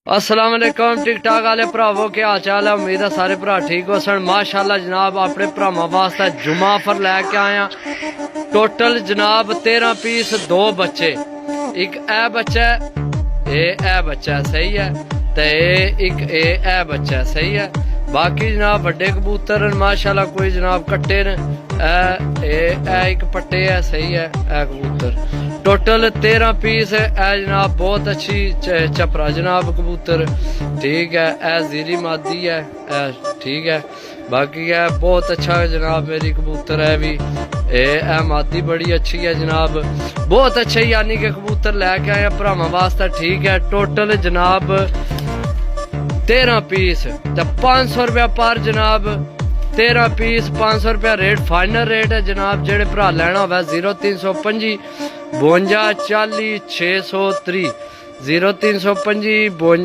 अस्सलाम वालेकुम टिक टाक वाले भरावो क्या हाल चाल है। उम्मीद है सारे भरा ठीक हो सन। माशाल्लाह जनाब अपने भरावां वास्ते जुमा ऑफर लैके आया। टोटल जनाब 13 पीस, 2 बच्चे, एक ए बच्चा ए बच्चा सही है, ते एक ए बच्चा सही है। बाकी जनाब बड़े कबूतर माशाल्लाह, कोई जनाब कट्टे न एक पट्टे है सही है। ए कबूतर टोटल 13 पीस है। ए जनाब बहुत अच्छी चपरा जनाब कबूतर, ठीक है। ए जीरी मादी है ठीक है। बाकी है बहुत अच्छा जनाब मेरी कबूतर है भी ए मादी बड़ी अच्छी है जनाब, बहुत अच्छे यानी कि कबूतर लैके आए भरावां वास्ते, ठीक है। टोटल जनाब 13 पीस तो 500 रुपया पर जनाब। 13 पीस 500 रुपया रेट, फाइनल रेट है जनाब। जेड़े भरा लैना होवे 0325 52 40 630 0325 52